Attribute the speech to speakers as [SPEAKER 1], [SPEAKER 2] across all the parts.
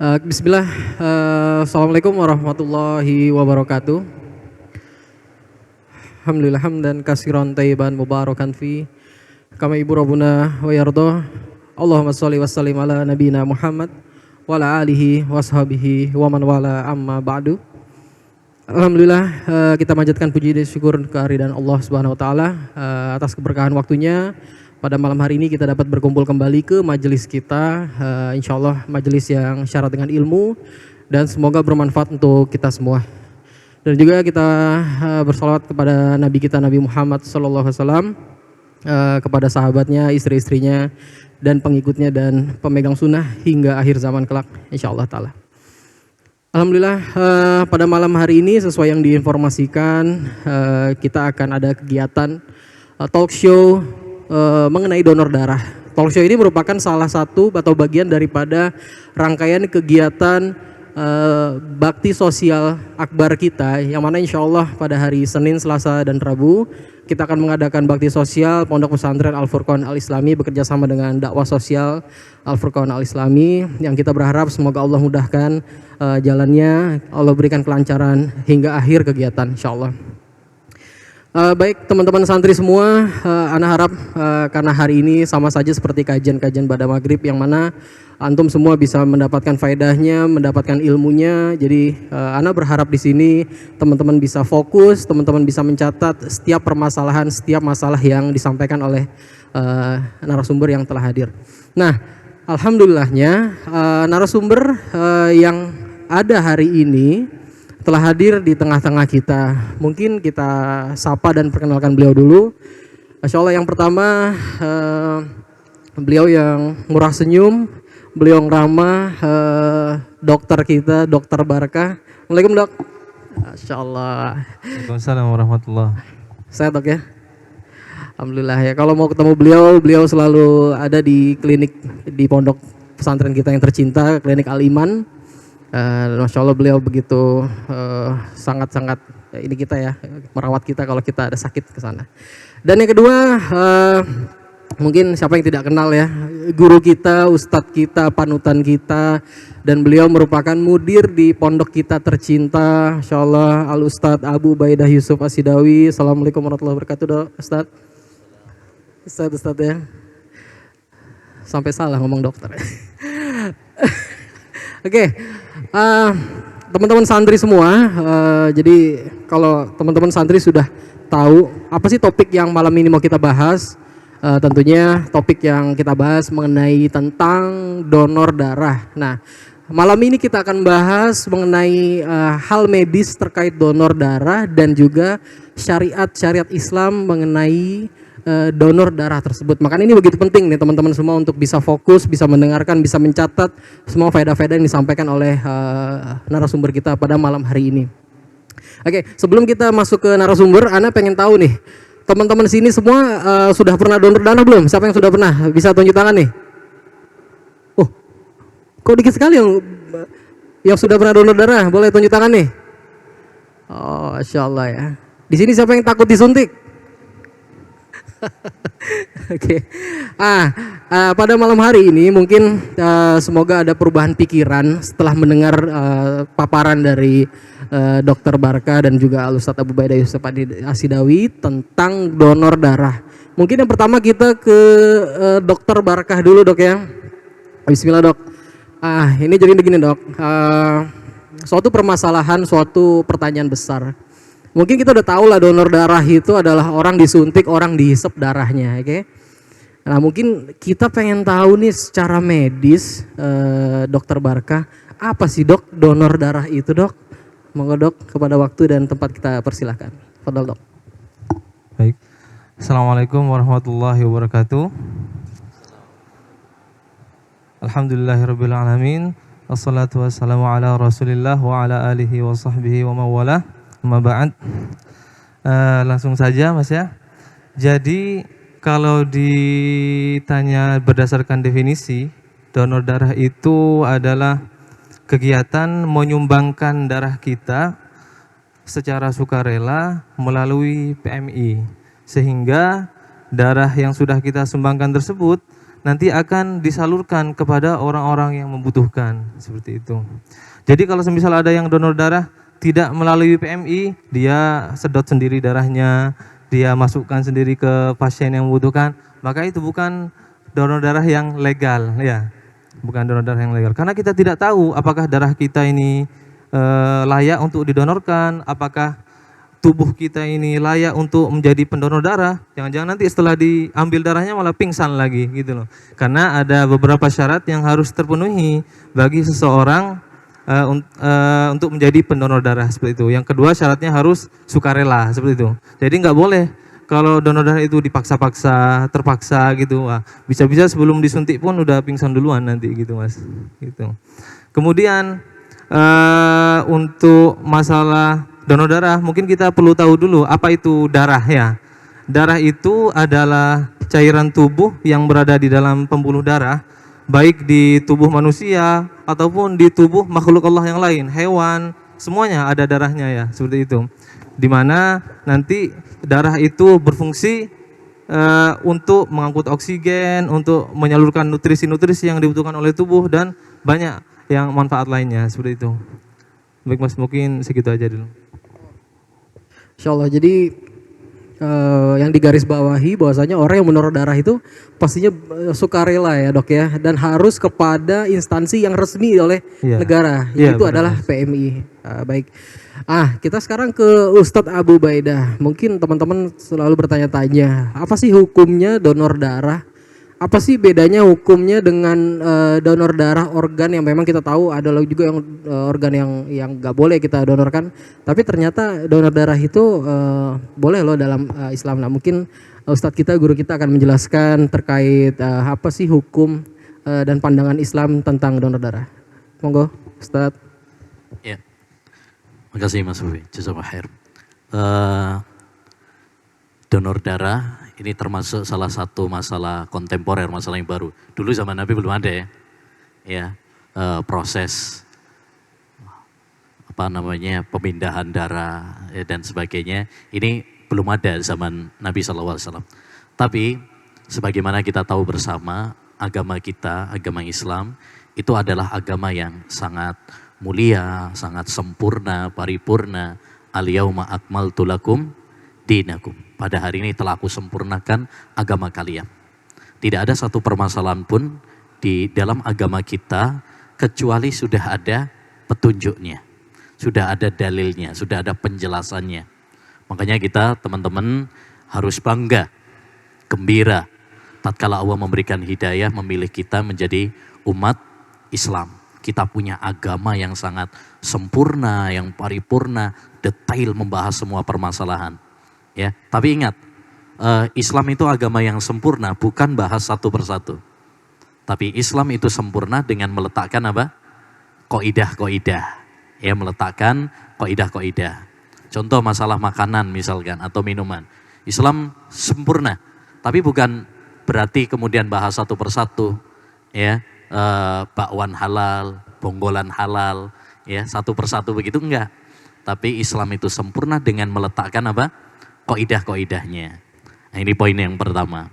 [SPEAKER 1] Bismillah. Assalamualaikum warahmatullahi wabarakatuh. Alhamdulillah hamdan katsiran thayyiban mubarakan fi kama ibu rabbuna wa yarda. Allahumma shalli wa sallim ala nabiyina Muhammad wa ala alihi washabihi wa man wala amma ba'du. Alhamdulillah, kita manjatkan puji dan syukur kehadiran Allah Subhanahu wa taala atas keberkahan waktunya. Pada malam hari ini kita dapat berkumpul kembali ke majelis kita, insya Allah majelis yang syarat dengan ilmu dan semoga bermanfaat untuk kita semua. Dan juga kita bersalawat kepada Nabi kita Nabi Muhammad SAW, kepada sahabatnya, istri-istrinya, dan pengikutnya dan pemegang sunnah hingga akhir zaman kelak, insya Allah ta'ala. Alhamdulillah, pada malam hari ini sesuai yang diinformasikan, kita akan ada kegiatan talk show mengenai donor darah. Talk show ini merupakan salah satu atau bagian daripada rangkaian kegiatan bakti sosial akbar kita, yang mana insya Allah pada hari Senin, Selasa, dan Rabu kita akan mengadakan bakti sosial Pondok Pesantren Al-Furqan Al-Islami bekerja sama dengan dakwah sosial Al-Furqan Al-Islami, yang kita berharap semoga Allah mudahkan jalannya, Allah berikan kelancaran hingga akhir kegiatan insya Allah. Baik teman-teman santri semua, ana harap karena hari ini sama saja seperti kajian-kajian pada maghrib, yang mana antum semua bisa mendapatkan faedahnya, mendapatkan ilmunya. Jadi ana berharap di sini teman-teman bisa fokus, teman-teman bisa mencatat setiap permasalahan, setiap masalah yang disampaikan oleh narasumber yang telah hadir. Nah, alhamdulillahnya narasumber yang ada hari ini telah hadir di tengah-tengah kita. Mungkin kita sapa dan perkenalkan beliau dulu. Masya Allah, yang pertama beliau yang murah senyum, beliau yang ramah, dokter kita, Dokter Barkah. Assalamualaikum dok. Masya Allah.
[SPEAKER 2] Waalaikumsalam warahmatullahi.
[SPEAKER 1] Sehat dok ya? Alhamdulillah ya. Kalau mau ketemu beliau selalu ada di klinik di pondok pesantren kita yang tercinta, klinik Al-Iman. Masya Allah beliau begitu sangat-sangat ini kita ya, merawat kita kalau kita ada sakit ke sana. Dan yang kedua, mungkin siapa yang tidak kenal ya, guru kita, ustadz kita, panutan kita, dan beliau merupakan mudir di pondok kita tercinta, Masya Allah, Al Ustadz Abu Ubaidah Yusuf Asidawi. Assalamualaikum warahmatullahi wabarakatuh dok, Ustadz. Ustadz ya, sampai salah ngomong dokter. Oke, teman-teman santri semua, jadi kalau teman-teman santri sudah tahu apa sih topik yang malam ini mau kita bahas, tentunya topik yang kita bahas mengenai tentang donor darah. Nah, malam ini kita akan bahas mengenai hal medis terkait donor darah dan juga syariat Islam mengenai donor darah tersebut. Makanya ini begitu penting nih teman-teman semua untuk bisa fokus, bisa mendengarkan, bisa mencatat semua faedah-faedah yang disampaikan oleh narasumber kita pada malam hari ini. Oke, sebelum kita masuk ke narasumber, ana pengen tahu nih, teman-teman sini semua sudah pernah donor darah belum? Siapa yang sudah pernah? Bisa tunjuk tangan nih. Oh, kok dikit sekali yang sudah pernah donor darah? Boleh tunjuk tangan nih. Oh, Masya Allah ya. Di sini siapa yang takut disuntik? Oke. Pada malam hari ini mungkin semoga ada perubahan pikiran setelah mendengar paparan dari Dokter Barkah dan juga Al Ustadz Abu Ubaidah Yusuf Asidawi tentang donor darah. Mungkin yang pertama kita ke Dokter Barkah dulu dok ya. Bismillah dok. Ini jadi begini dok. Suatu permasalahan, suatu pertanyaan besar. Mungkin kita udah tahu lah donor darah itu adalah orang disuntik, orang dihisap darahnya, oke? Nah mungkin kita pengen tahu nih secara medis, Dokter Barkah, apa sih dok donor darah itu dok? Monggo dok, kepada waktu dan tempat kita persilahkan. Fadal dok.
[SPEAKER 2] Baik. Assalamualaikum warahmatullahi wabarakatuh. Alhamdulillahirabbil alamin. Wassalatu wassalamu ala Rasulillah wa ala alihi wa sahbihi wa mawalah. Ba'd. Langsung saja Mas ya. Jadi kalau ditanya berdasarkan definisi, donor darah itu adalah kegiatan menyumbangkan darah kita secara sukarela melalui PMI, sehingga darah yang sudah kita sumbangkan tersebut nanti akan disalurkan kepada orang-orang yang membutuhkan, seperti itu. Jadi kalau semisal ada yang donor darah tidak melalui PMI, dia sedot sendiri darahnya, dia masukkan sendiri ke pasien yang membutuhkan, maka itu bukan donor darah yang legal, ya. Bukan donor darah yang legal. Karena kita tidak tahu apakah darah kita ini layak untuk didonorkan, apakah tubuh kita ini layak untuk menjadi pendonor darah. Jangan-jangan nanti setelah diambil darahnya malah pingsan lagi gitu loh. Karena ada beberapa syarat yang harus terpenuhi bagi seseorang untuk menjadi pendonor darah, seperti itu. Yang kedua, syaratnya harus sukarela, seperti itu. Jadi nggak boleh kalau donor darah itu dipaksa-paksa, terpaksa gitu. Wah, bisa-bisa sebelum disuntik pun udah pingsan duluan nanti gitu, Mas. Gitu. Kemudian untuk masalah donor darah, mungkin kita perlu tahu dulu apa itu darah, ya. Darah itu adalah cairan tubuh yang berada di dalam pembuluh darah, baik di tubuh manusia ataupun di tubuh makhluk Allah yang lain, hewan, semuanya ada darahnya, ya, seperti itu. Dimana nanti darah itu berfungsi untuk mengangkut oksigen, untuk menyalurkan nutrisi-nutrisi yang dibutuhkan oleh tubuh, dan banyak yang manfaat lainnya, seperti itu. Baik Mas, mungkin segitu aja dulu.
[SPEAKER 1] Insyaallah. Jadi yang digarisbawahi bahwasanya orang yang mendonor darah itu pastinya sukarela, ya Dok, ya, dan harus kepada instansi yang resmi oleh negara, yaitu adalah PMI. Baik. Kita sekarang ke Ustadz Abu Baidah. Mungkin teman-teman selalu bertanya-tanya, apa sih hukumnya donor darah? Apa sih bedanya hukumnya dengan donor darah organ yang memang kita tahu adalah juga yang organ yang nggak boleh kita donorkan, tapi ternyata donor darah itu boleh loh dalam Islam. Nah, mungkin Ustadz kita, guru kita akan menjelaskan terkait apa sih hukum dan pandangan Islam tentang donor darah. Monggo, Ustadz.
[SPEAKER 3] Ya, makasih Mas Bobi. Jazakallahu khair. Donor darah ini termasuk salah satu masalah kontemporer, masalah yang baru. Dulu zaman Nabi belum ada, ya, proses pemindahan darah, ya, dan sebagainya. Ini belum ada zaman Nabi SAW. Tapi sebagaimana kita tahu bersama, agama kita, agama Islam itu adalah agama yang sangat mulia, sangat sempurna, paripurna. Al-yauma akmaltu lakum dinakum. Pada hari ini telah aku sempurnakan agama kalian. Tidak ada satu permasalahan pun di dalam agama kita kecuali sudah ada petunjuknya, sudah ada dalilnya, sudah ada penjelasannya. Makanya kita teman-teman harus bangga, gembira tatkala Allah memberikan hidayah, memilih kita menjadi umat Islam. Kita punya agama yang sangat sempurna, yang paripurna, detail membahas semua permasalahan. Ya, tapi ingat, Islam itu agama yang sempurna, bukan bahas satu persatu. Tapi Islam itu sempurna dengan meletakkan apa? Kaidah-kaidah. Ya, meletakkan kaidah-kaidah. Contoh masalah makanan misalkan atau minuman. Islam sempurna, tapi bukan berarti kemudian bahas satu persatu. Ya, bakwan halal, bonggolan halal, ya, satu persatu begitu enggak. Tapi Islam itu sempurna dengan meletakkan apa? Kaidah-kaidahnya. Nah, ini poin yang pertama.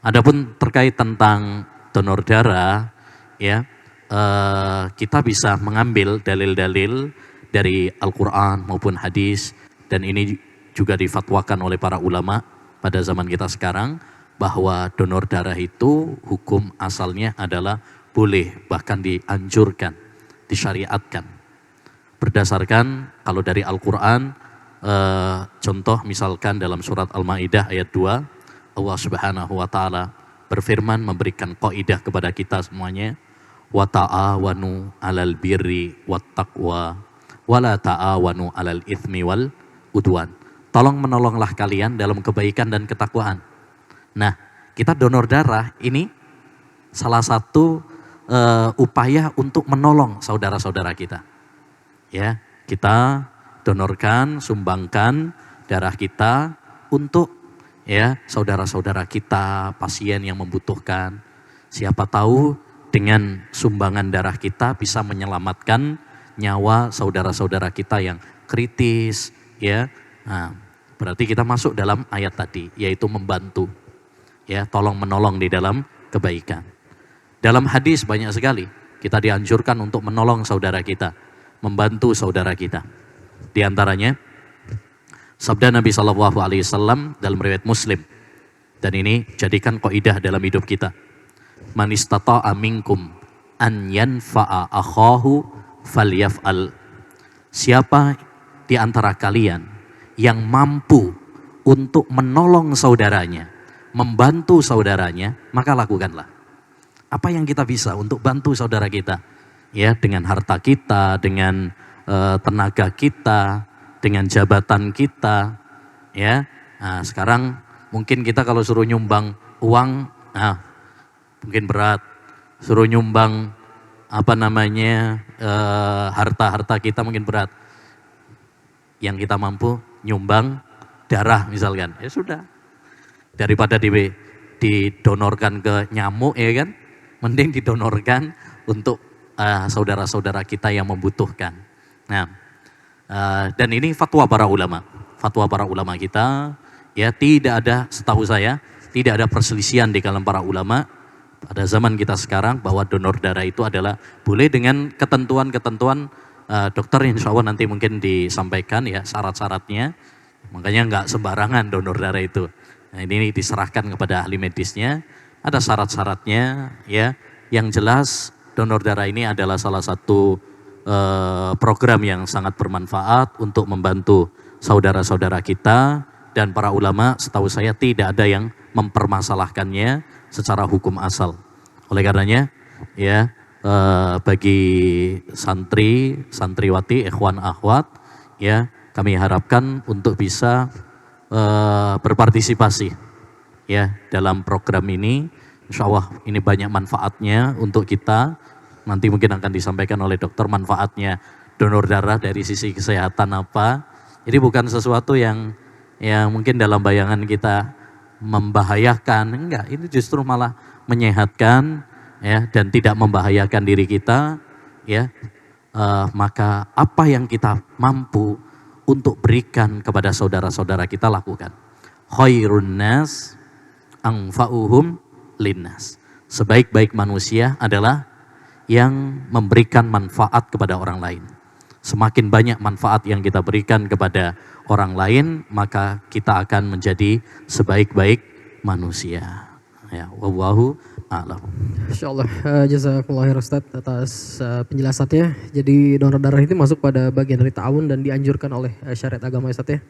[SPEAKER 3] Adapun terkait tentang donor darah, ya, kita bisa mengambil dalil-dalil dari Al-Quran maupun hadis, dan ini juga difatwakan oleh para ulama pada zaman kita sekarang, bahwa donor darah itu hukum asalnya adalah boleh, bahkan dianjurkan, disyariatkan. Berdasarkan kalau dari Al-Quran, contoh misalkan dalam surat Al-Maidah ayat 2, Allah Subhanahu wa taala berfirman, memberikan kaidah kepada kita semuanya, wa ta'awanu 'alal birri wat taqwa wa la ta'awanu 'alal itsmi wal udwan. Tolong menolonglah kalian dalam kebaikan dan ketakwaan. Nah, kita donor darah ini salah satu upaya untuk menolong saudara-saudara kita. Ya, kita donorkan, sumbangkan darah kita untuk, ya, saudara-saudara kita, pasien yang membutuhkan. Siapa tahu dengan sumbangan darah kita bisa menyelamatkan nyawa saudara-saudara kita yang kritis, ya. Nah, berarti kita masuk dalam ayat tadi, yaitu membantu, ya, tolong menolong di dalam kebaikan. Dalam hadis banyak sekali kita dianjurkan untuk menolong saudara kita, membantu saudara kita. Di antaranya sabda Nabi Shallallahu Alaihi Wasallam dalam riwayat Muslim, dan ini jadikan kaidah dalam hidup kita. Man istata'a minkum an yanfa'a akhahu falyaf'al. Siapa di antara kalian yang mampu untuk menolong saudaranya, membantu saudaranya, maka lakukanlah. Apa yang kita bisa untuk bantu saudara kita? Ya, dengan harta kita, dengan tenaga kita, dengan jabatan kita, ya. Nah, sekarang mungkin kita kalau suruh nyumbang uang, mungkin berat. Suruh nyumbang harta-harta kita mungkin berat. Yang kita mampu nyumbang darah misalkan, ya sudah. Daripada didonorkan ke nyamuk, ya kan? Mending didonorkan untuk saudara-saudara kita yang membutuhkan. Nah, dan ini fatwa para ulama. Fatwa para ulama kita, ya, tidak ada, setahu saya, tidak ada perselisihan di kalangan para ulama pada zaman kita sekarang bahwa donor darah itu adalah boleh dengan ketentuan-ketentuan dokter, insya Allah nanti mungkin disampaikan ya syarat-syaratnya. Makanya nggak sembarangan donor darah itu. Nah, ini diserahkan kepada ahli medisnya. Ada syarat-syaratnya, ya. Yang jelas donor darah ini adalah salah satu program yang sangat bermanfaat untuk membantu saudara-saudara kita, dan para ulama setahu saya tidak ada yang mempermasalahkannya secara hukum asal. Oleh karenanya, ya, bagi santri, santriwati, ikhwan akhwat, ya, kami harapkan untuk bisa berpartisipasi, ya, dalam program ini. Insya Allah ini banyak manfaatnya untuk kita. Nanti mungkin akan disampaikan oleh dokter manfaatnya donor darah dari sisi kesehatan apa. Jadi bukan sesuatu yang mungkin dalam bayangan kita membahayakan. Enggak, ini justru malah menyehatkan, ya, dan tidak membahayakan diri kita, ya. Maka apa yang kita mampu untuk berikan kepada saudara-saudara kita, lakukan. Khairun nas anfa'uhum linnas. Sebaik-baik manusia adalah yang memberikan manfaat kepada orang lain. Semakin banyak manfaat yang kita berikan kepada orang lain, maka kita akan menjadi sebaik-baik manusia. Ya, wallahu a'lam.
[SPEAKER 1] Insyaallah, jazakumullah khair Ustaz atas penjelasannya. Jadi donor darah itu masuk pada bagian dari ta'awun dan dianjurkan oleh syariat agama Ustaz, ya.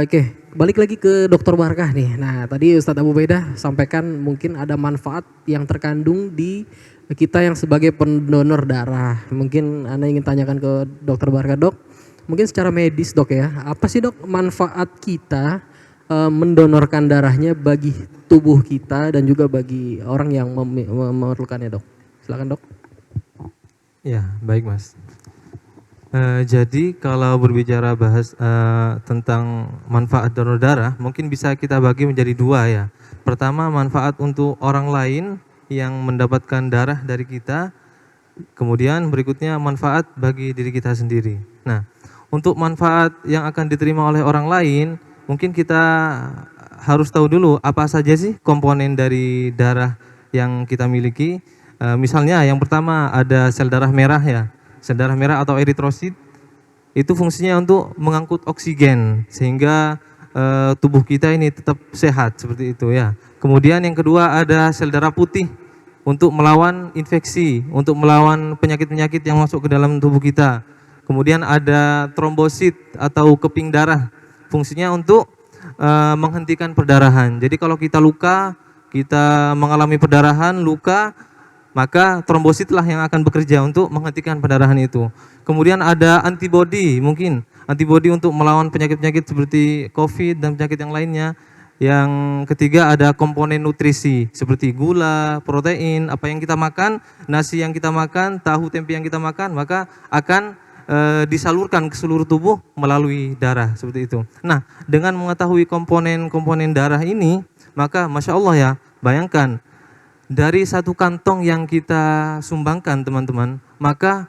[SPEAKER 1] Oke, balik lagi ke Dr. Barkah nih. Nah, tadi Ustadz Abu Baidah sampaikan mungkin ada manfaat yang terkandung di kita yang sebagai pendonor darah. Mungkin Anda ingin tanyakan ke Dr. Barkah, Dok. Mungkin secara medis, Dok, ya. Apa sih, Dok, manfaat kita mendonorkan darahnya bagi tubuh kita dan juga bagi orang yang memerlukannya, Dok? Silakan, Dok.
[SPEAKER 2] Ya, baik, Mas. Jadi kalau berbicara bahas tentang manfaat donor darah, mungkin bisa kita bagi menjadi dua, ya. Pertama, manfaat untuk orang lain yang mendapatkan darah dari kita. Kemudian berikutnya manfaat bagi diri kita sendiri. Nah, untuk manfaat yang akan diterima oleh orang lain, mungkin kita harus tahu dulu apa saja sih komponen dari darah yang kita miliki. Misalnya yang pertama ada sel darah merah, ya. Sel darah merah atau eritrosit itu fungsinya untuk mengangkut oksigen sehingga tubuh kita ini tetap sehat seperti itu, ya. Kemudian yang kedua ada sel darah putih untuk melawan infeksi, untuk melawan penyakit-penyakit yang masuk ke dalam tubuh kita. Kemudian ada trombosit atau keping darah, fungsinya untuk menghentikan perdarahan. Jadi kalau kita luka, kita mengalami perdarahan, luka, maka trombositlah yang akan bekerja untuk menghentikan perdarahan itu. Kemudian ada antibodi, mungkin antibodi untuk melawan penyakit-penyakit seperti COVID dan penyakit yang lainnya. Yang ketiga ada komponen nutrisi seperti gula, protein, apa yang kita makan, nasi yang kita makan, tahu tempe yang kita makan, maka akan disalurkan ke seluruh tubuh melalui darah seperti itu. Nah, dengan mengetahui komponen-komponen darah ini, maka Masya Allah, ya, bayangkan dari satu kantong yang kita sumbangkan, teman-teman, maka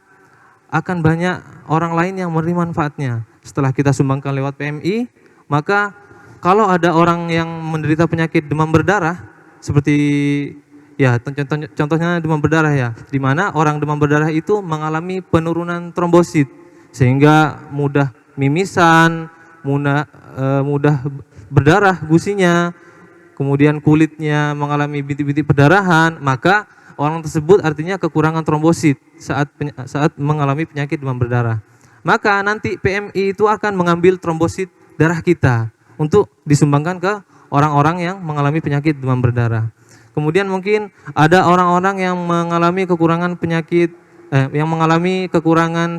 [SPEAKER 2] akan banyak orang lain yang menerima manfaatnya. Setelah kita sumbangkan lewat PMI, maka kalau ada orang yang menderita penyakit demam berdarah seperti Ya, contohnya demam berdarah ya, di mana orang demam berdarah itu mengalami penurunan trombosit sehingga mudah mimisan, mudah berdarah gusinya, kemudian kulitnya mengalami bintik-bintik perdarahan, maka orang tersebut artinya kekurangan trombosit saat mengalami penyakit demam berdarah. Maka nanti PMI itu akan mengambil trombosit darah kita untuk disumbangkan ke orang-orang yang mengalami penyakit demam berdarah. Kemudian mungkin ada orang-orang yang mengalami kekurangan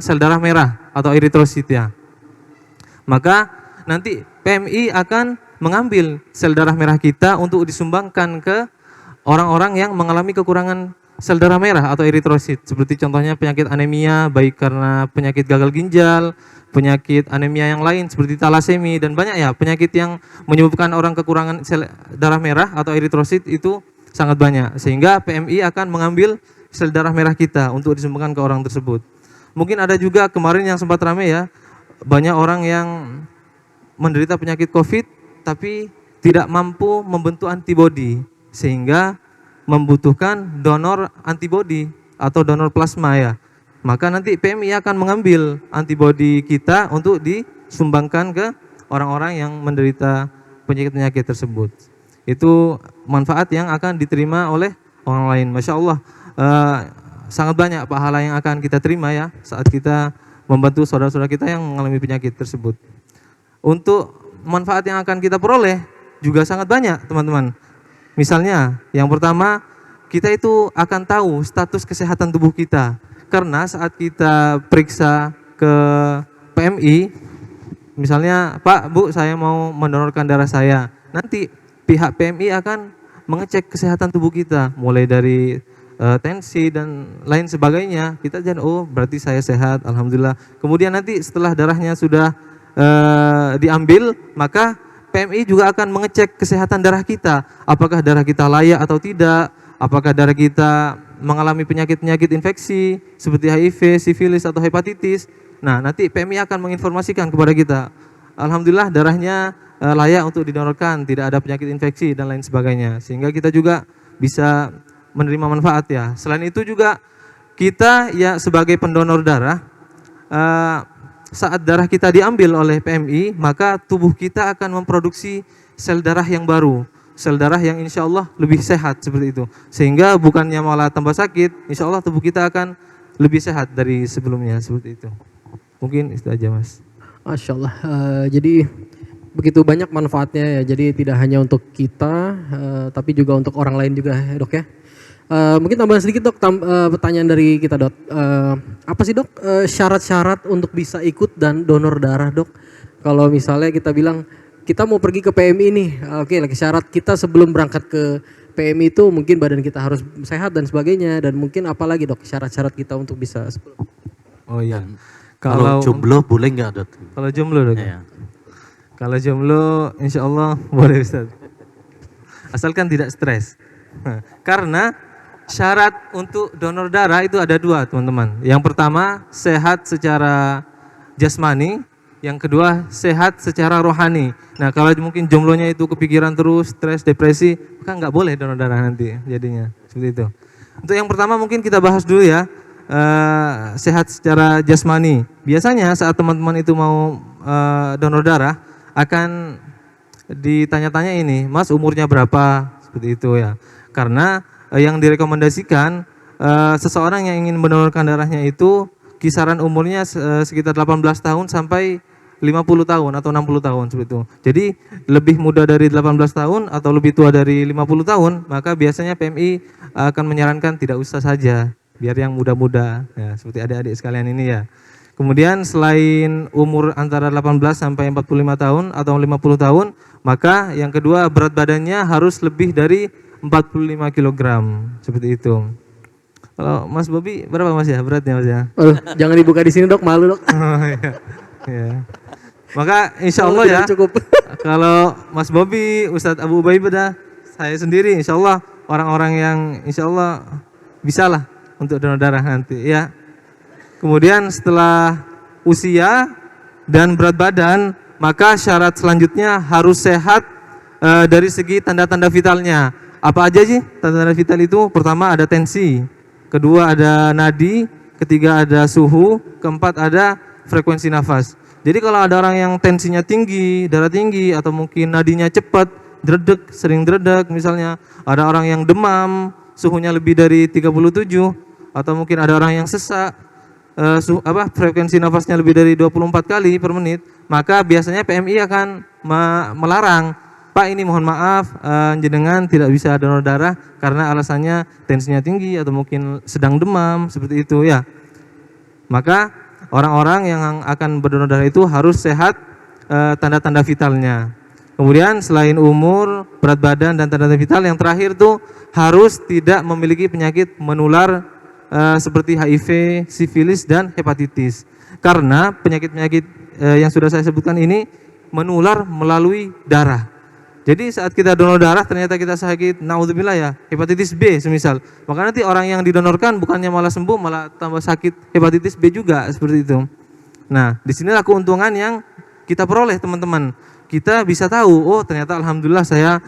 [SPEAKER 2] sel darah merah atau eritrosit ya. Maka nanti PMI akan mengambil sel darah merah kita untuk disumbangkan ke orang-orang yang mengalami kekurangan sel darah merah atau eritrosit. Seperti contohnya penyakit anemia, baik karena penyakit gagal ginjal, penyakit anemia yang lain seperti talasemi, dan banyak ya penyakit yang menyebabkan orang kekurangan sel darah merah atau eritrosit itu sangat banyak, sehingga PMI akan mengambil sel darah merah kita untuk disumbangkan ke orang tersebut. Mungkin ada juga kemarin yang sempat ramai ya, banyak orang yang menderita penyakit COVID tapi tidak mampu membentuk antibodi sehingga membutuhkan donor antibodi atau donor plasma ya. Maka nanti PMI akan mengambil antibodi kita untuk disumbangkan ke orang-orang yang menderita penyakit-penyakit tersebut. Itu manfaat yang akan diterima oleh orang lain. Masya Allah, sangat banyak pahala yang akan kita terima ya saat kita membantu saudara-saudara kita yang mengalami penyakit tersebut. Untuk manfaat yang akan kita peroleh juga sangat banyak teman-teman. Misalnya yang pertama, kita itu akan tahu status kesehatan tubuh kita. Karena saat kita periksa ke PMI, misalnya Pak, Bu, saya mau mendonorkan darah saya. Nanti pihak PMI akan mengecek kesehatan tubuh kita, mulai dari tensi dan lain sebagainya. Kita jangan, oh berarti saya sehat, alhamdulillah. Kemudian nanti setelah darahnya sudah diambil, maka PMI juga akan mengecek kesehatan darah kita. Apakah darah kita layak atau tidak, apakah darah kita mengalami penyakit-penyakit infeksi seperti HIV, sifilis atau hepatitis. Nah, nanti PMI akan menginformasikan kepada kita, alhamdulillah darahnya layak untuk didonorkan, tidak ada penyakit infeksi dan lain sebagainya, sehingga kita juga bisa menerima manfaat ya. Selain itu juga kita ya sebagai pendonor darah, saat darah kita diambil oleh PMI, maka tubuh kita akan memproduksi sel darah yang baru, sel darah yang insya Allah lebih sehat seperti itu, sehingga bukannya malah tambah sakit, insya Allah tubuh kita akan lebih sehat dari sebelumnya seperti itu. Mungkin itu aja Mas.
[SPEAKER 1] Masya Allah, jadi begitu banyak manfaatnya ya, jadi tidak hanya untuk kita tapi juga untuk orang lain juga ya dok ya. Mungkin tambahan sedikit dok, pertanyaan dari kita dok, apa sih dok syarat-syarat untuk bisa ikut dan donor darah dok? Kalau misalnya kita bilang kita mau pergi ke PMI nih, oke, lagi syarat kita sebelum berangkat ke PMI itu mungkin badan kita harus sehat dan sebagainya, dan mungkin apa lagi dok syarat-syarat kita untuk bisa sebelum?
[SPEAKER 2] Oh iya,
[SPEAKER 3] Kalau jomblo boleh nggak dok?
[SPEAKER 2] Kalau jomblo dok?
[SPEAKER 3] Ya.
[SPEAKER 2] Kalau jomblo insya Allah boleh Ustaz, asalkan tidak stres. Karena syarat untuk donor darah itu ada dua teman-teman. Yang pertama sehat secara jasmani, yang kedua sehat secara rohani. Nah kalau mungkin jomblonya itu kepikiran terus, stres, depresi, maka nggak boleh donor darah nanti jadinya seperti itu. Untuk yang pertama mungkin kita bahas dulu ya, sehat secara jasmani. Biasanya saat teman-teman itu mau donor darah akan ditanya-tanya ini, Mas umurnya berapa, seperti itu ya. Karena yang direkomendasikan seseorang yang ingin mendonorkan darahnya itu kisaran umurnya sekitar 18 tahun sampai 50 tahun atau 60 tahun seperti itu. Jadi lebih muda dari 18 tahun atau lebih tua dari 50 tahun, maka biasanya PMI akan menyarankan tidak usah saja, biar yang muda-muda ya, seperti adik-adik sekalian ini ya. Kemudian selain umur antara 18 sampai 45 tahun atau 50 tahun, maka yang kedua berat badannya harus lebih dari 45 kg, seperti itu. Kalau Mas Bobi berapa Mas ya beratnya Mas ya?
[SPEAKER 1] Jangan dibuka di sini dok, malu dok.
[SPEAKER 2] Oh, iya. Ya. Maka insya Allah ya,
[SPEAKER 1] cukup.
[SPEAKER 2] kalau Mas Bobi, Ustadz Abu Ubaidah, saya sendiri insya Allah orang-orang yang insya Allah bisalah untuk donor darah nanti ya. Kemudian setelah usia dan berat badan, maka syarat selanjutnya harus sehat dari segi tanda-tanda vitalnya. Apa aja sih tanda-tanda vital itu? Pertama ada tensi, kedua ada nadi, ketiga ada suhu, keempat ada frekuensi nafas. Jadi kalau ada orang yang tensinya tinggi, darah tinggi, atau mungkin nadinya cepat, dredeg, sering dredeg misalnya, ada orang yang demam, suhunya lebih dari 37, atau mungkin ada orang yang sesak, frekuensi nafasnya lebih dari 24 kali per menit, maka biasanya PMI akan melarang, Pak ini mohon maaf jenengan tidak bisa donor darah karena alasannya tensinya tinggi atau mungkin sedang demam seperti itu ya. Maka orang-orang yang akan berdonor darah itu harus sehat tanda-tanda vitalnya. Kemudian selain umur, berat badan dan tanda-tanda vital, yang terakhir tuh harus tidak memiliki penyakit menular seperti HIV, sifilis dan hepatitis. Karena penyakit-penyakit yang sudah saya sebutkan ini menular melalui darah. Jadi saat kita donor darah ternyata kita sakit, naudzubillah ya, hepatitis B semisal. Maka nanti orang yang didonorkan bukannya malah sembuh, malah tambah sakit hepatitis B juga seperti itu. Nah, disinilah keuntungan yang kita peroleh teman-teman. Kita bisa tahu, oh ternyata alhamdulillah saya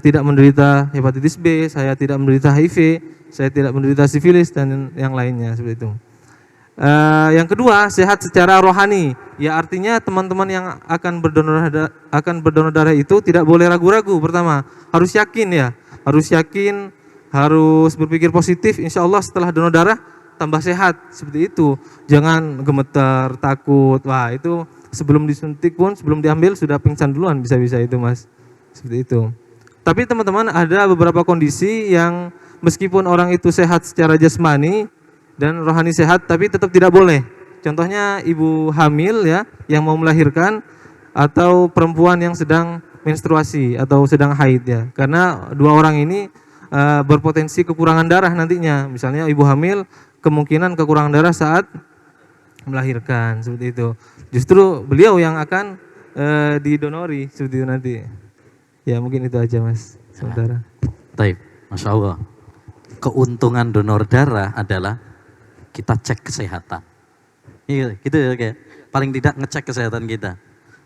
[SPEAKER 2] tidak menderita hepatitis B, saya tidak menderita HIV, saya tidak menderita sifilis dan yang lainnya seperti itu. Yang kedua, sehat secara rohani. Ya artinya teman-teman yang akan berdonor darah itu tidak boleh ragu-ragu. Pertama, harus yakin ya, harus berpikir positif. Insya Allah setelah donor darah tambah sehat seperti itu. Jangan gemeter, takut. Wah itu sebelum disuntik pun, sebelum diambil sudah pingsan duluan bisa-bisa itu mas. Seperti itu. Tapi teman-teman ada beberapa kondisi yang meskipun orang itu sehat secara jasmani dan rohani sehat, tapi tetap tidak boleh. Contohnya ibu hamil ya, yang mau melahirkan, atau perempuan yang sedang menstruasi atau sedang haid ya. Karena dua orang ini berpotensi kekurangan darah nantinya. Misalnya ibu hamil kemungkinan kekurangan darah saat melahirkan seperti itu. Justru beliau yang akan didonori seperti itu nanti. Ya mungkin itu aja mas. Sementara.
[SPEAKER 3] Baik, Masya Allah. Keuntungan donor darah adalah kita cek kesehatan. Iya, gitu ya kayak paling tidak ngecek kesehatan kita.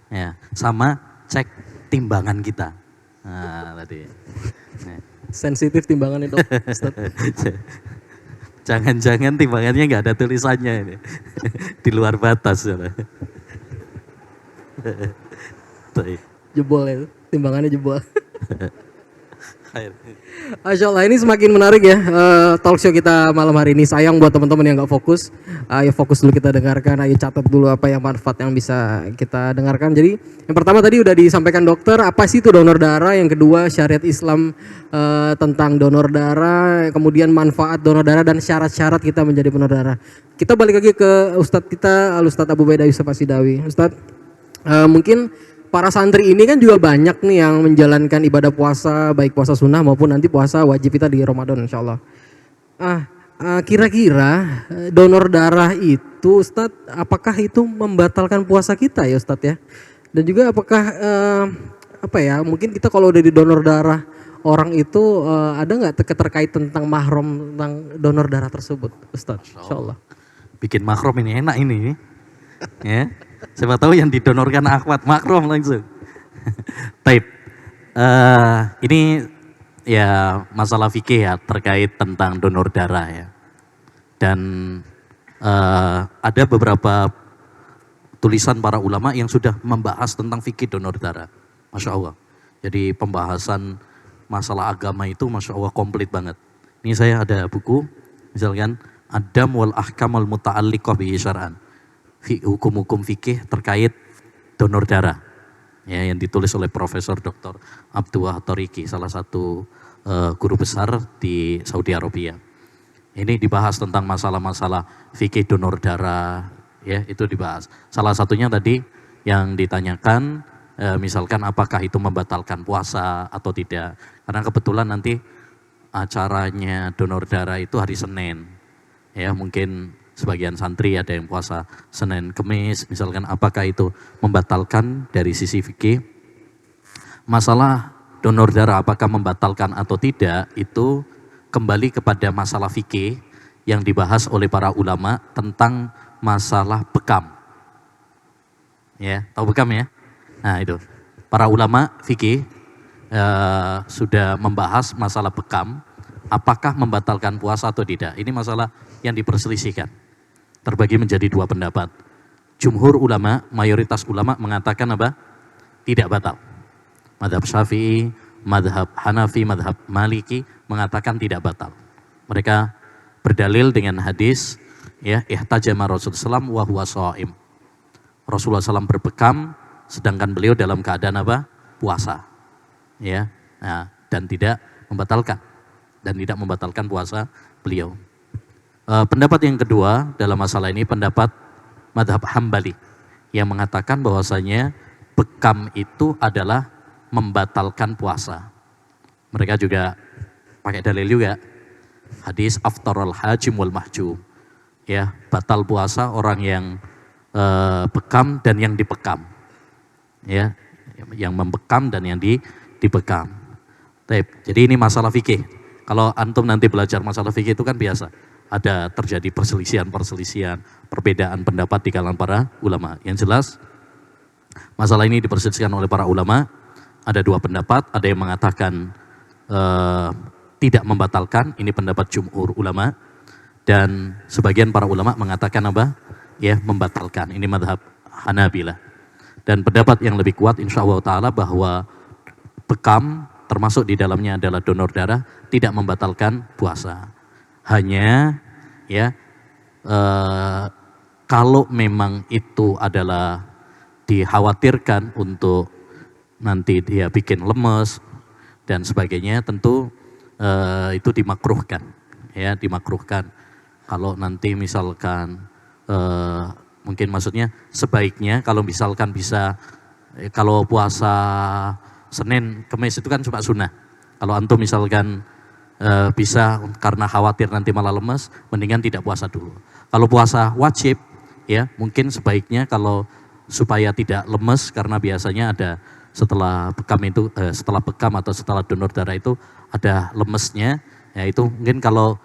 [SPEAKER 3] Ya, sama cek timbangan kita. Nah, tadi. Nah.
[SPEAKER 1] Sensitif timbangan itu, Ustaz.
[SPEAKER 3] Jangan-jangan timbangannya nggak ada tulisannya ini. Di luar batas.
[SPEAKER 1] Jebol itu, timbangannya jebol. Masya Allah, ini semakin menarik ya talkshow kita malam hari ini. Sayang buat teman-teman yang nggak fokus. Ayo fokus dulu kita dengarkan. Ayo catat dulu apa yang manfaat yang bisa kita dengarkan. Jadi yang pertama tadi udah disampaikan dokter, apa sih itu donor darah. Yang kedua syariat Islam tentang donor darah. Kemudian manfaat donor darah dan syarat-syarat kita menjadi donor darah. Kita balik lagi ke Ustadz kita, Al-Ustadz Abu Ubaidah Yusuf Asidawi. Ustadz, mungkin para santri ini kan juga banyak nih yang menjalankan ibadah puasa, baik puasa sunnah maupun nanti puasa wajib kita di Ramadan insya Allah. Kira-kira donor darah itu Ustadz, apakah itu membatalkan puasa kita ya Ustadz ya? Dan juga apakah mungkin kita kalau udah di donor darah orang itu ada nggak terkait tentang mahram tentang donor darah tersebut Ustadz? Insya Allah.
[SPEAKER 3] Bikin mahram ini enak ini. Ya. Siapa tahu yang didonorkan akhwat makrom langsung. Taib. Ini ya masalah fikih ya terkait tentang donor darah ya. Dan ada beberapa tulisan para ulama yang sudah membahas tentang fikih donor darah. Masya Allah. Jadi pembahasan masalah agama itu Masya Allah komplit banget. Ini saya ada buku misalkan Adam wal Ahkam al Muta'alliqah bihi syar'an. Hukum-hukum fikih terkait donor darah ya, yang ditulis oleh Profesor Dr. Abdullah Toriki, salah satu guru besar di Saudi Arabia. Ini dibahas tentang masalah-masalah fikih donor darah ya, itu dibahas. Salah satunya tadi yang ditanyakan misalkan apakah itu membatalkan puasa atau tidak, karena kebetulan nanti acaranya donor darah itu hari Senin ya, mungkin sebagian santri ada yang puasa Senin Kemis, misalkan apakah itu membatalkan dari sisi fikih. Masalah donor darah apakah membatalkan atau tidak itu kembali kepada masalah fikih yang dibahas oleh para ulama tentang masalah bekam. Ya, tahu bekam ya? Nah itu, para ulama fikih sudah membahas masalah bekam, apakah membatalkan puasa atau tidak. Ini masalah yang diperselisihkan. Terbagi menjadi dua pendapat. Jumhur ulama, mayoritas ulama mengatakan apa? Tidak batal. Madhab Syafi'i, madhab Hanafi, madhab Maliki mengatakan tidak batal. Mereka berdalil dengan hadis, ya, ihtajama Rasulullah SAW wa huwa sha'im. Rasulullah SAW berbekam, sedangkan beliau dalam keadaan apa? Puasa. Ya, nah, dan tidak membatalkan puasa beliau. Pendapat yang kedua dalam masalah ini pendapat madhab Hambali yang mengatakan bahwasanya bekam itu adalah membatalkan puasa. Mereka juga pakai dalil juga hadis aftarul hajim wal mahjum, ya, batal puasa orang yang bekam dan yang dibekam, ya, yang membekam dan yang dibekam. Jadi ini masalah fikih. Kalau antum nanti belajar masalah fikih itu kan biasa ada terjadi perselisihan, perbedaan pendapat di kalangan para ulama. Yang jelas masalah ini diperselisihkan oleh para ulama. Ada dua pendapat, ada yang mengatakan tidak membatalkan, ini pendapat jumhur ulama, dan sebagian para ulama mengatakan apa? Ya, membatalkan. Ini madhab Hanabilah. Dan pendapat yang lebih kuat insya Allah ta'ala bahwa bekam termasuk di dalamnya adalah donor darah tidak membatalkan puasa. Hanya ya kalau memang itu adalah dikhawatirkan untuk nanti dia bikin lemes dan sebagainya, tentu itu dimakruhkan, ya, dimakruhkan. Kalau nanti misalkan mungkin maksudnya sebaiknya kalau misalkan bisa, kalau puasa Senin Kemis itu kan cuma sunnah. Kalau antum misalkan bisa karena khawatir nanti malah lemes, mendingan tidak puasa dulu. Kalau puasa wajib, ya mungkin sebaiknya kalau supaya tidak lemes, karena biasanya ada setelah bekam atau setelah donor darah itu ada lemesnya, ya itu mungkin kalau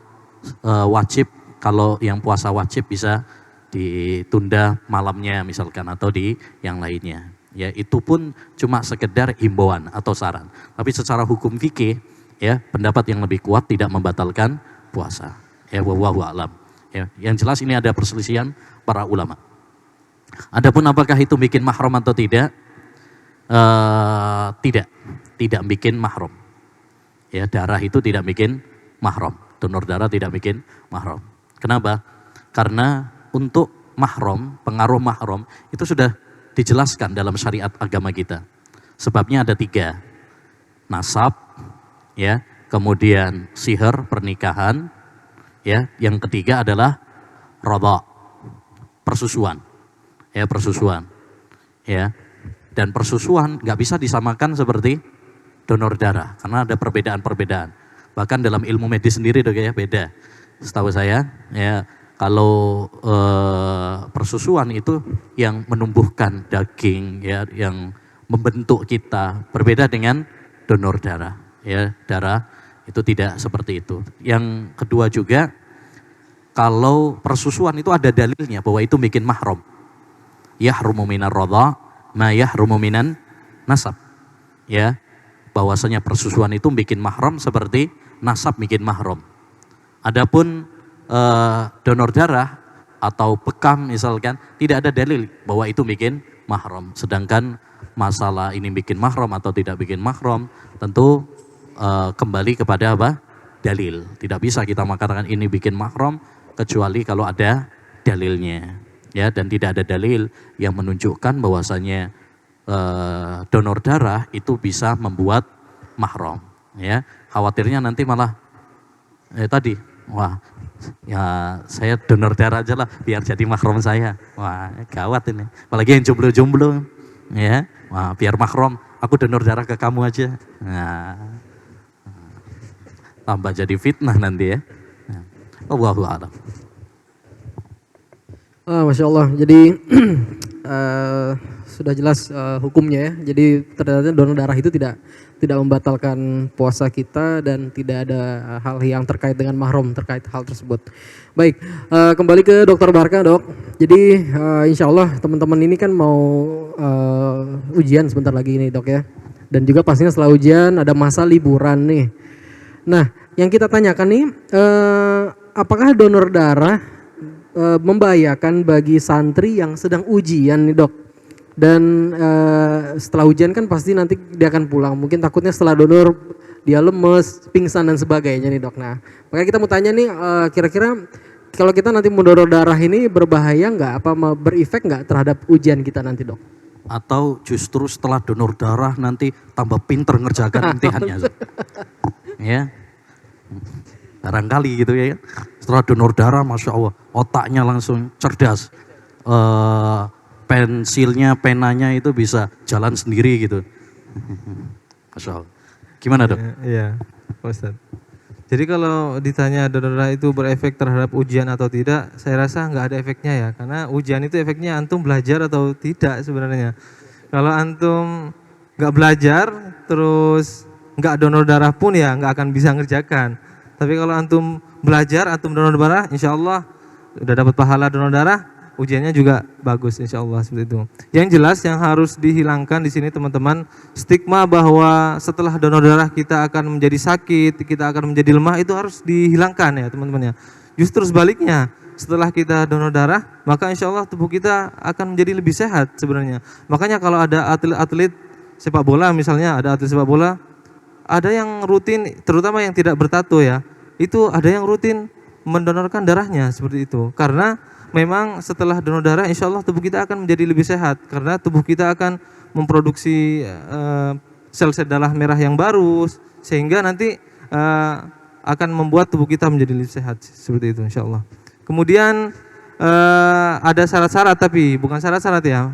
[SPEAKER 3] wajib, kalau yang puasa wajib bisa ditunda malamnya misalkan atau di yang lainnya. Ya itu pun cuma sekedar himbauan atau saran. Tapi secara hukum fikih, ya pendapat yang lebih kuat tidak membatalkan puasa. Ya wallahu a'lam. Ya, yang jelas ini ada perselisihan para ulama. Adapun apakah itu bikin mahram atau tidak? Tidak bikin mahram. Ya, darah itu tidak bikin mahram. Donor darah tidak bikin mahram. Kenapa? Karena untuk mahram, pengaruh mahram itu sudah dijelaskan dalam syariat agama kita. Sebabnya ada 3. Nasab, ya, kemudian sihir, pernikahan, ya, yang ketiga adalah radha, persusuan. Ya, persusuan. Ya. Dan persusuan nggak bisa disamakan seperti donor darah karena ada perbedaan-perbedaan. Bahkan dalam ilmu medis sendiri dok ya beda. Setahu saya, ya, kalau persusuan itu yang menumbuhkan daging, ya, yang membentuk kita, berbeda dengan donor darah. Ya, darah itu tidak seperti itu. Yang kedua juga, kalau persusuan itu ada dalilnya bahwa itu bikin mahram. Yahrumu minar radha ma yahrumu minan nasab. Ya, bahwasanya persusuan itu bikin mahram seperti nasab bikin mahram. Adapun donor darah atau bekam misalkan tidak ada dalil bahwa itu bikin mahram. Sedangkan masalah ini bikin mahram atau tidak bikin mahram tentu kembali kepada apa? Dalil. Tidak bisa kita mengatakan ini bikin mahram kecuali kalau ada dalilnya. Ya, dan tidak ada dalil yang menunjukkan bahwasanya donor darah itu bisa membuat mahram. Ya, khawatirnya nanti malah tadi, wah, ya saya donor darah aja lah biar jadi mahram saya. Wah, gawat ini. Apalagi yang jomblo-jomblo, ya, wah, biar mahram, aku donor darah ke kamu aja. Nah, tambah jadi fitnah nanti ya. Wallahu a'lam.
[SPEAKER 1] Masya Allah, jadi sudah jelas hukumnya ya. Jadi ternyata donor darah itu tidak membatalkan puasa kita dan tidak ada hal yang terkait dengan mahram terkait hal tersebut. Baik, kembali ke Dokter Barka dok. Jadi insya Allah teman-teman ini kan mau ujian sebentar lagi ini dok ya. Dan juga pastinya setelah ujian ada masa liburan nih. Nah, yang kita tanyakan nih, apakah donor darah membahayakan bagi santri yang sedang ujian nih dok? Dan setelah ujian kan pasti nanti dia akan pulang. Mungkin takutnya setelah donor dia lemes, pingsan dan sebagainya nih dok. Nah, makanya kita mau tanya nih, kira-kira kalau kita nanti mendonor darah ini berbahaya nggak? Apa berefek nggak terhadap ujian kita nanti dok?
[SPEAKER 4] Atau justru setelah donor darah nanti tambah pinter ngerjakan imtihannya. Ya, barangkali gitu ya. Setelah donor darah, masya Allah, otaknya langsung cerdas. Pensilnya, penanya itu bisa jalan sendiri gitu. Masya Allah. Gimana dok?
[SPEAKER 2] Iya, Pak Ustadz. Jadi kalau ditanya donor darah itu berefek terhadap ujian atau tidak, saya rasa nggak ada efeknya ya. Karena ujian itu efeknya antum belajar atau tidak sebenarnya. Kalau antum nggak belajar, terus nggak donor darah pun ya nggak akan bisa ngerjakan. Tapi kalau antum belajar, antum donor darah, insya Allah udah dapat pahala donor darah, ujiannya juga bagus insya Allah seperti itu. Yang jelas yang harus dihilangkan di sini teman-teman, stigma bahwa setelah donor darah kita akan menjadi sakit, kita akan menjadi lemah, itu harus dihilangkan ya teman-teman ya. Justru sebaliknya, setelah kita donor darah, maka insya Allah tubuh kita akan menjadi lebih sehat sebenarnya. Makanya kalau ada atlet-atlet sepak bola misalnya, ada atlet sepak bola, ada yang rutin, terutama yang tidak bertato ya, itu ada yang rutin mendonorkan darahnya seperti itu. Karena memang setelah donor darah insya Allah tubuh kita akan menjadi lebih sehat. Karena tubuh kita akan memproduksi sel-sel darah merah yang baru, sehingga nanti akan membuat tubuh kita menjadi lebih sehat seperti itu insya Allah. Kemudian ada syarat-syarat, tapi bukan syarat-syarat ya,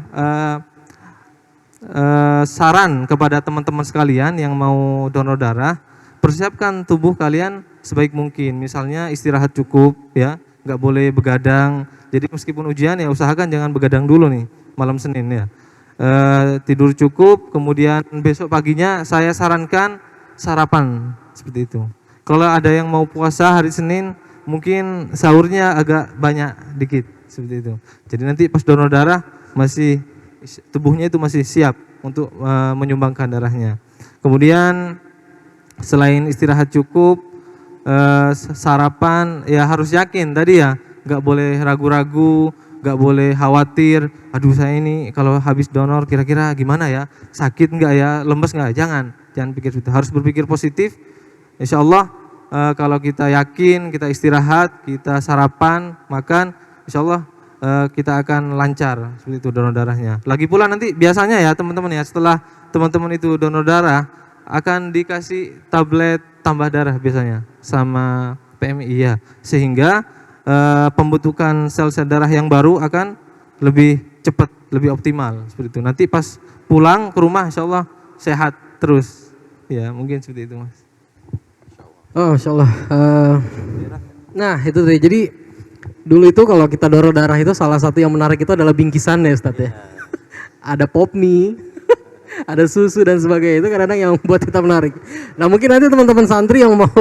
[SPEAKER 2] saran kepada teman-teman sekalian yang mau donor darah, persiapkan tubuh kalian sebaik mungkin. Misalnya istirahat cukup ya, nggak boleh begadang. Jadi meskipun ujian ya usahakan jangan begadang dulu nih malam Senin ya. Tidur cukup, kemudian besok paginya saya sarankan sarapan seperti itu. Kalau ada yang mau puasa hari Senin, mungkin sahurnya agak banyak dikit seperti itu. Jadi nanti pas donor darah masih tubuhnya itu masih siap untuk menyumbangkan darahnya. Kemudian selain istirahat cukup, sarapan ya harus yakin tadi ya, nggak boleh ragu-ragu, nggak boleh khawatir. Aduh saya ini kalau habis donor kira-kira gimana ya, sakit nggak ya, lemes nggak? Jangan pikir itu. Harus berpikir positif. Insya Allah kalau kita yakin, kita istirahat, kita sarapan, makan, insya Allah kita akan lancar seperti itu donor darahnya. Lagi pula nanti biasanya ya teman-teman ya, setelah teman-teman itu donor darah akan dikasih tablet tambah darah biasanya sama PMI ya, sehingga pembentukan sel-sel darah yang baru akan lebih cepat, lebih optimal seperti itu. Nanti pas pulang ke rumah insya Allah sehat terus ya, mungkin seperti itu mas.
[SPEAKER 1] Oh insya Allah. Nah itu tadi, jadi dulu itu kalau kita donor darah itu salah satu yang menarik itu adalah bingkisan ya Ustadz ya. Ada pop mie, ada susu dan sebagainya, itu kadang-kadang yang membuat kita menarik. Nah mungkin nanti teman-teman santri yang mau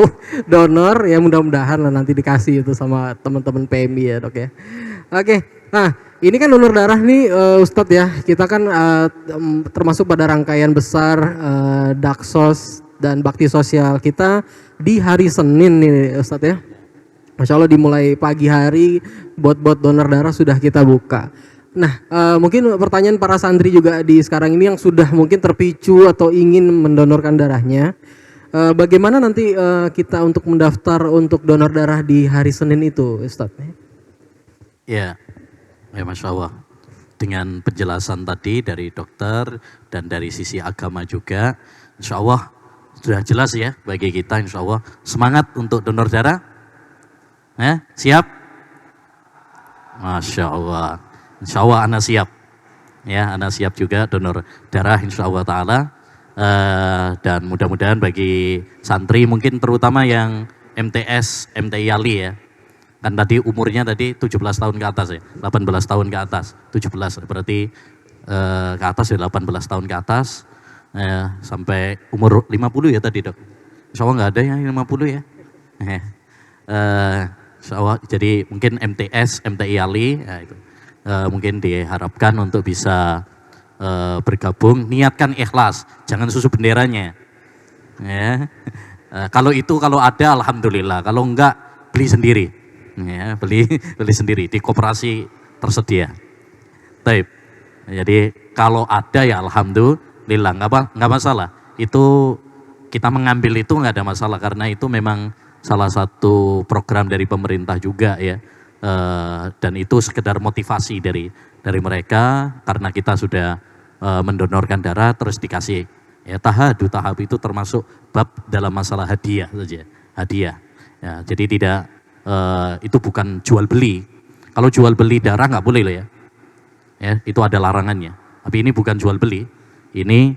[SPEAKER 1] donor ya mudah-mudahan lah nanti dikasih itu sama teman-teman PMI ya dok ya. Oke, nah ini kan donor darah nih Ustadz ya, kita kan termasuk pada rangkaian besar Daksos dan bakti sosial kita di hari Senin nih Ustadz ya. Masya Allah dimulai pagi hari bot-bot donor darah sudah kita buka. Nah mungkin pertanyaan para santri juga di sekarang ini yang sudah mungkin terpicu atau ingin mendonorkan darahnya, bagaimana nanti kita untuk mendaftar untuk donor darah di hari Senin itu Ustadz?
[SPEAKER 3] Ya Masya Allah. Dengan penjelasan tadi dari dokter dan dari sisi agama juga, insya Allah sudah jelas ya bagi kita insya Allah. Semangat untuk donor darah. Siap? Masya Allah. Insya Allah anak siap. Ya, anak siap juga donor darah insya Allah ta'ala. Dan mudah-mudahan bagi santri mungkin terutama yang MTS, MTI Ali ya. Kan tadi umurnya tadi 17 tahun ke atas ya. 18 tahun ke atas. 17 berarti ke atas ya, 18 tahun ke atas. Sampai umur 50 ya tadi dok. Insya Allah nggak ada yang 50 ya. Insya Allah, jadi mungkin MTS, MTI Ali, ya itu, mungkin diharapkan untuk bisa bergabung, niatkan ikhlas, jangan susu benderanya. Ya. Kalau ada alhamdulillah, kalau enggak beli sendiri. Ya, beli sendiri di koperasi tersedia. Taib. Jadi kalau ada ya alhamdulillah, nggak masalah. Itu kita mengambil itu nggak ada masalah karena itu memang salah satu program dari pemerintah juga ya. Dan itu sekedar motivasi dari mereka karena kita sudah mendonorkan darah terus dikasih ya tahap itu termasuk bab dalam masalah hadiah saja, hadiah. Ya, jadi tidak itu bukan jual beli. Kalau jual beli darah nggak boleh loh ya. Ya, itu ada larangannya. Tapi ini bukan jual beli. Ini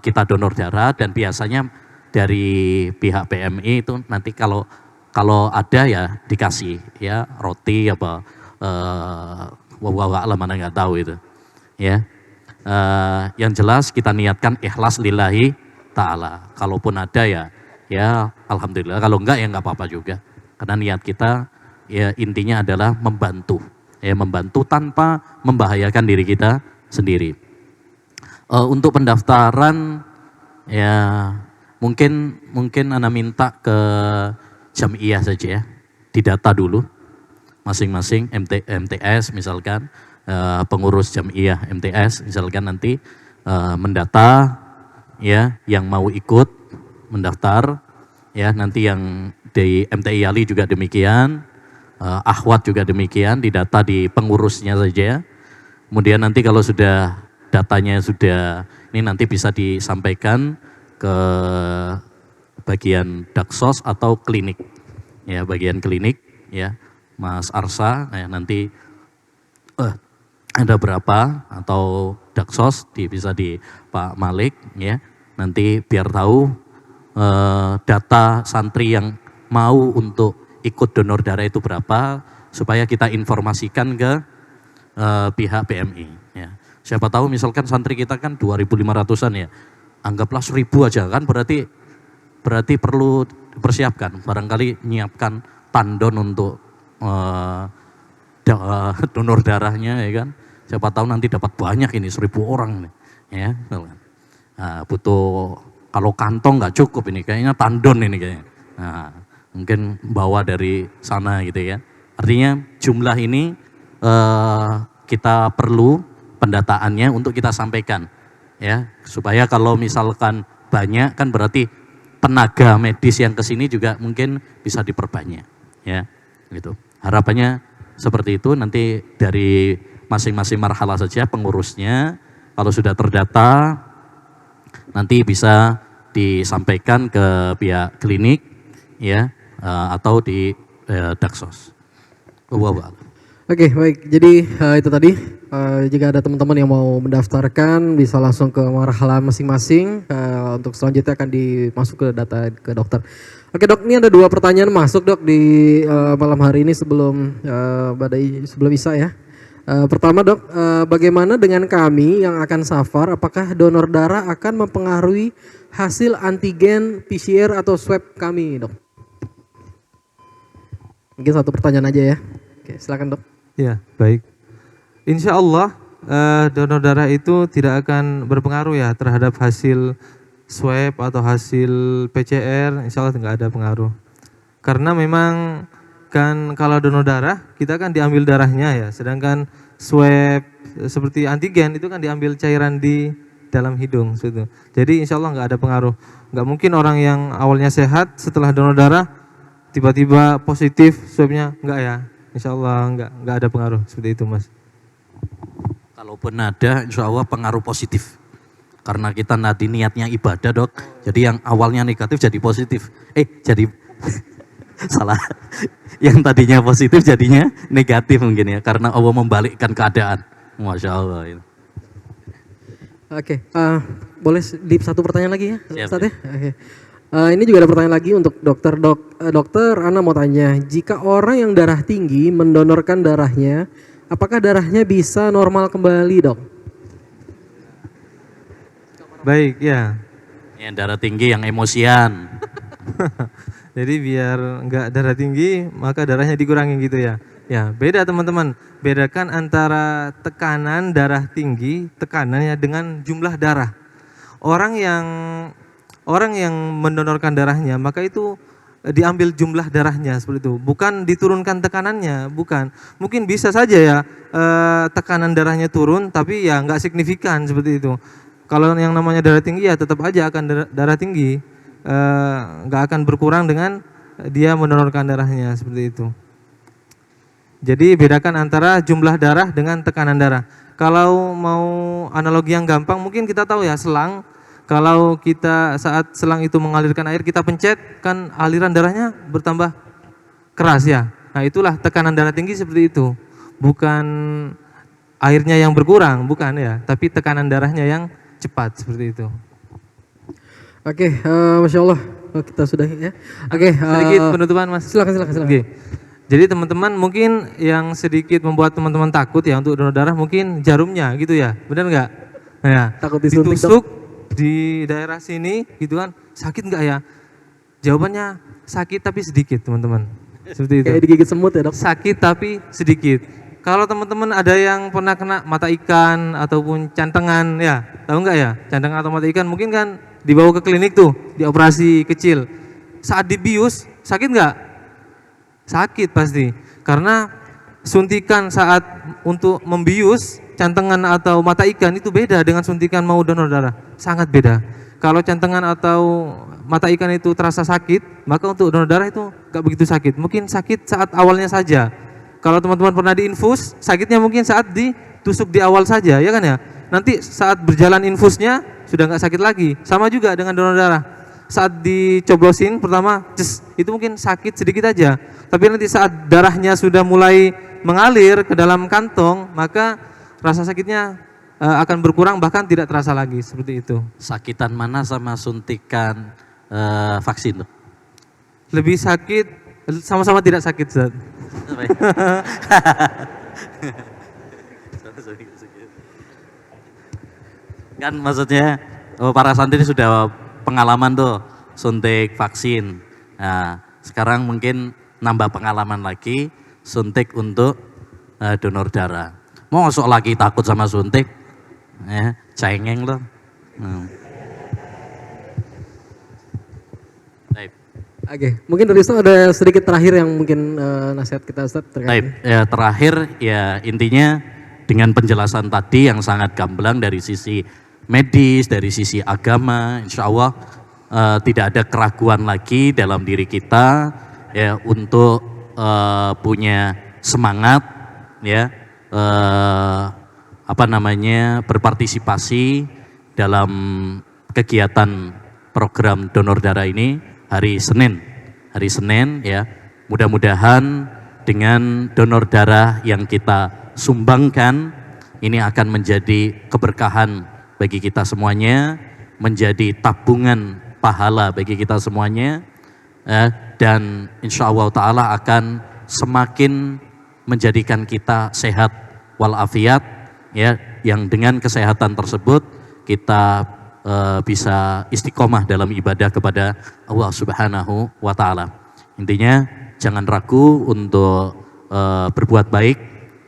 [SPEAKER 3] kita donor darah dan biasanya dari pihak PMI itu nanti kalau ada ya dikasih ya roti apa wawa mana nggak tahu itu. Ya. Yang jelas kita niatkan ikhlas lillahi ta'ala. Kalaupun ada ya alhamdulillah. Kalau enggak ya enggak apa-apa juga. Karena niat kita ya intinya adalah membantu. Ya membantu tanpa membahayakan diri kita sendiri. Untuk pendaftaran ya mungkin Anda minta ke Jam'iyah saja ya. Didata dulu masing-masing MTS misalkan. Pengurus Jam'iyah MTS misalkan nanti mendata ya yang mau ikut mendaftar ya nanti yang di MTI Ali juga demikian, Akhwat juga demikian, didata di pengurusnya saja. Kemudian nanti kalau sudah datanya sudah ini nanti bisa disampaikan ke bagian Daksos atau klinik ya bagian klinik ya Mas Arsa nanti ada berapa atau Daksos bisa di Pak Malik ya nanti biar tahu data santri yang mau untuk ikut donor darah itu berapa supaya kita informasikan ke pihak PMI ya. Siapa tahu misalkan santri kita kan 2.500-an ya, anggaplah 1.000 aja kan berarti perlu dipersiapkan barangkali nyiapkan tandon untuk donor darahnya ya kan. Siapa tahu nanti dapat banyak ini 1.000 orang nih, ya. Nah, butuh kalau kantong nggak cukup ini kayaknya tandon ini kayaknya. Nah, mungkin bawa dari sana gitu ya. Artinya jumlah ini kita perlu pendataannya untuk kita sampaikan ya supaya kalau misalkan banyak kan berarti tenaga medis yang kesini juga mungkin bisa diperbanyak ya gitu. Harapannya seperti itu nanti dari masing-masing marhalah saja pengurusnya kalau sudah terdata nanti bisa disampaikan ke pihak klinik ya atau di Daksos.
[SPEAKER 1] Oke, baik. Jadi itu tadi jika ada teman-teman yang mau mendaftarkan bisa langsung ke marhalah masing-masing. Untuk selanjutnya akan dimasuk ke data ke dokter. Oke dok, ini ada 2 pertanyaan masuk dok di malam hari ini sebelum Isya ya. Pertama dok, bagaimana dengan kami yang akan safar? Apakah donor darah akan mempengaruhi hasil antigen PCR atau swab kami dok? Mungkin 1 pertanyaan aja ya. Oke, silakan dok.
[SPEAKER 2] Ya baik. Insya Allah donor darah itu tidak akan berpengaruh ya terhadap hasil swab atau hasil PCR. Insya Allah nggak ada pengaruh. Karena memang kan kalau donor darah kita kan diambil darahnya ya, sedangkan swab seperti antigen itu kan diambil cairan di dalam hidung gitu. Jadi insya Allah nggak ada pengaruh. Nggak mungkin orang yang awalnya sehat setelah donor darah tiba-tiba positif swabnya, nggak ya. Insya Allah nggak ada pengaruh seperti itu mas.
[SPEAKER 3] Kalaupun ada insya Allah pengaruh positif. Karena kita nanti niatnya ibadah dok. Jadi yang awalnya negatif jadi positif. Jadi salah. Yang tadinya positif jadinya negatif mungkin ya. Karena Allah membalikkan keadaan. Masya Allah.
[SPEAKER 1] Oke, boleh di 1 pertanyaan lagi ya?
[SPEAKER 3] Siap,
[SPEAKER 1] Ustaz ya? Oke. Ini juga ada pertanyaan lagi untuk dokter. Dokter, Ana mau tanya, jika orang yang darah tinggi mendonorkan darahnya, apakah darahnya bisa normal kembali dok?
[SPEAKER 2] Baik ya.
[SPEAKER 3] Yang darah tinggi yang emosian.
[SPEAKER 2] Jadi biar nggak darah tinggi maka darahnya dikurangi gitu ya. Ya, beda teman-teman. Bedakan antara tekanan darah tinggi, tekanannya dengan jumlah darah. Orang yang mendonorkan darahnya, maka itu diambil jumlah darahnya seperti itu. Bukan diturunkan tekanannya, bukan. Mungkin bisa saja ya tekanan darahnya turun, tapi ya nggak signifikan seperti itu. Kalau yang namanya darah tinggi ya tetap aja akan darah tinggi, nggak akan berkurang dengan dia mendonorkan darahnya seperti itu. Jadi bedakan antara jumlah darah dengan tekanan darah. Kalau mau analogi yang gampang, mungkin kita tahu ya selang. Kalau kita saat selang itu mengalirkan air, kita pencet, kan aliran darahnya bertambah keras ya. Nah itulah tekanan darah tinggi seperti itu. Bukan airnya yang berkurang, bukan ya. Tapi tekanan darahnya yang cepat seperti itu.
[SPEAKER 1] Oke, Masya Allah. Oh, kita sudah ya. Oke,
[SPEAKER 2] Sedikit penutupan Mas.
[SPEAKER 1] silakan.
[SPEAKER 2] Oke. Jadi teman-teman mungkin yang sedikit membuat teman-teman takut ya untuk donor darah mungkin jarumnya gitu ya. Benar nggak? Nah, ya.
[SPEAKER 1] Takut disuntik,
[SPEAKER 2] ditusuk di daerah sini gitu kan, sakit nggak ya? Jawabannya sakit tapi sedikit teman-teman. Seperti itu.
[SPEAKER 1] Kayak digigit semut ya dok?
[SPEAKER 2] Sakit tapi sedikit. Kalau teman-teman ada yang pernah kena mata ikan ataupun cantengan ya, tahu nggak ya? Cantengan atau mata ikan mungkin kan dibawa ke klinik tuh, dioperasi kecil. Saat dibius sakit nggak? Sakit pasti. Karena suntikan saat untuk membius cantengan atau mata ikan itu beda dengan suntikan mau donor darah, sangat beda. Kalau cantengan atau mata ikan itu terasa sakit, maka untuk donor darah itu nggak begitu sakit. Mungkin sakit saat awalnya saja. Kalau teman-teman pernah diinfus, sakitnya mungkin saat ditusuk di awal saja, ya kan ya. Nanti saat berjalan infusnya sudah nggak sakit lagi. Sama juga dengan donor darah. Saat dicoblosin pertama, itu mungkin sakit sedikit aja. Tapi nanti saat darahnya sudah mulai mengalir ke dalam kantong, maka rasa sakitnya akan berkurang bahkan tidak terasa lagi seperti itu.
[SPEAKER 3] Sakitan mana sama suntikan vaksin tuh?
[SPEAKER 2] Lebih sakit, sama-sama tidak sakit, Ustaz.
[SPEAKER 3] Kan maksudnya para santri sudah pengalaman tuh suntik vaksin. Nah, sekarang mungkin nambah pengalaman lagi suntik untuk donor darah. Mosok lagi takut sama suntik? Cengeng loh. Baik.
[SPEAKER 1] Oke, mungkin dari Ustaz ada sedikit terakhir yang mungkin nasihat kita Ustaz terkait
[SPEAKER 3] Baik,
[SPEAKER 1] ini.
[SPEAKER 3] ya, terakhir ya intinya dengan penjelasan tadi yang sangat gamblang dari sisi medis, dari sisi agama, insya Allah tidak ada keraguan lagi dalam diri kita ya untuk punya semangat ya berpartisipasi dalam kegiatan program donor darah ini hari Senin ya. Mudah-mudahan dengan donor darah yang kita sumbangkan ini akan menjadi keberkahan bagi kita semuanya, menjadi tabungan pahala bagi kita semuanya, dan insya Allah Ta'ala akan semakin menjadikan kita sehat walafiat, ya, yang dengan kesehatan tersebut kita bisa istiqomah dalam ibadah kepada Allah Subhanahu wa Ta'ala. Intinya jangan ragu untuk berbuat baik,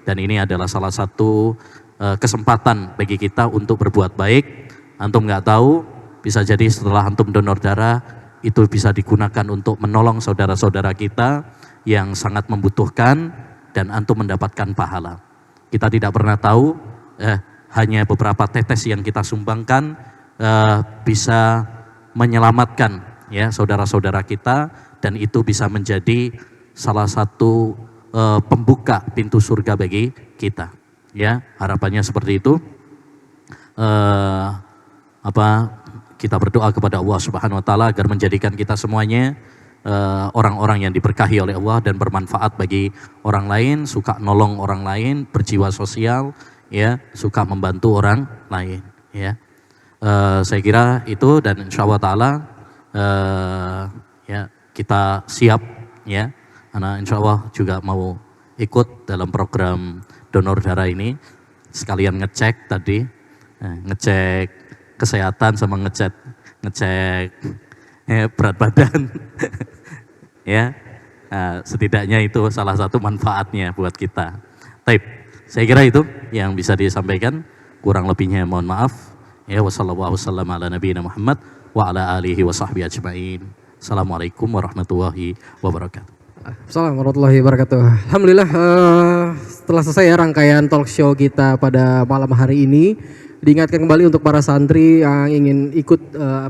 [SPEAKER 3] dan ini adalah salah satu kesempatan bagi kita untuk berbuat baik. Antum nggak tahu, bisa jadi setelah antum donor darah itu bisa digunakan untuk menolong saudara-saudara kita yang sangat membutuhkan dan antum mendapatkan pahala. Kita tidak pernah tahu, hanya beberapa tetes yang kita sumbangkan bisa menyelamatkan ya saudara-saudara kita, dan itu bisa menjadi salah satu pembuka pintu surga bagi kita. Ya, harapannya seperti itu. Kita berdoa kepada Allah Subhanahu wa Ta'ala agar menjadikan kita semuanya orang-orang yang diberkahi oleh Allah dan bermanfaat bagi orang lain, suka nolong orang lain, berjiwa sosial, ya, suka membantu orang lain, ya. Saya kira itu, dan insya Allah Ta'ala ya kita siap, ya, karena insya Allah juga mau ikut dalam program donor darah ini, sekalian ngecek tadi, ngecek kesehatan sama ngecek berat badan, ya. Setidaknya itu salah satu manfaatnya buat kita. Taib, saya kira itu yang bisa disampaikan. Kurang lebihnya mohon maaf. Ya, wassallallahu wasallam ala nabiyina Muhammad wa ala alihi wa sahbihi ajma'in. Assalamualaikum warahmatullahi wabarakatuh.
[SPEAKER 1] Assalamualaikum warahmatullahi wabarakatuh. Alhamdulillah, setelah selesai ya rangkaian talk show kita pada malam hari ini, diingatkan kembali untuk para santri yang ingin ikut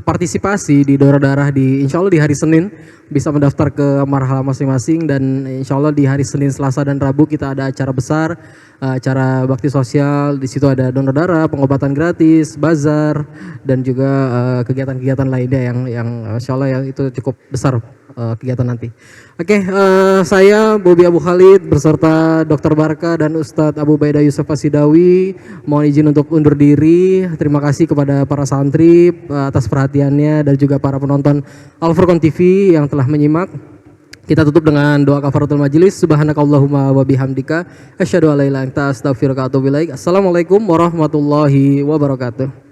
[SPEAKER 1] partisipasi di donor darah insya Allah di hari Senin bisa mendaftar ke marhala masing-masing, dan insya Allah di hari Senin, Selasa dan Rabu kita ada acara besar, acara bakti sosial. Di situ ada donor darah, pengobatan gratis, bazar, dan juga kegiatan-kegiatan lainnya yang insya Allah ya itu cukup besar kegiatan nanti. Oke, saya Bobi Abu Khalid beserta Dr. Barka dan Ustadz Abu Baida Yusuf Fasidawi mohon izin untuk undur diri. Terima kasih kepada para santri atas perhatiannya dan juga para penonton Al Furqan TV yang telah menyimak. Kita tutup dengan doa kafaratul majelis. Subhanakallahumma wa bihamdika asyhadu an la ilaha illa anta astaghfiruka wa atubu ilaik. Assalamualaikum warahmatullahi wabarakatuh.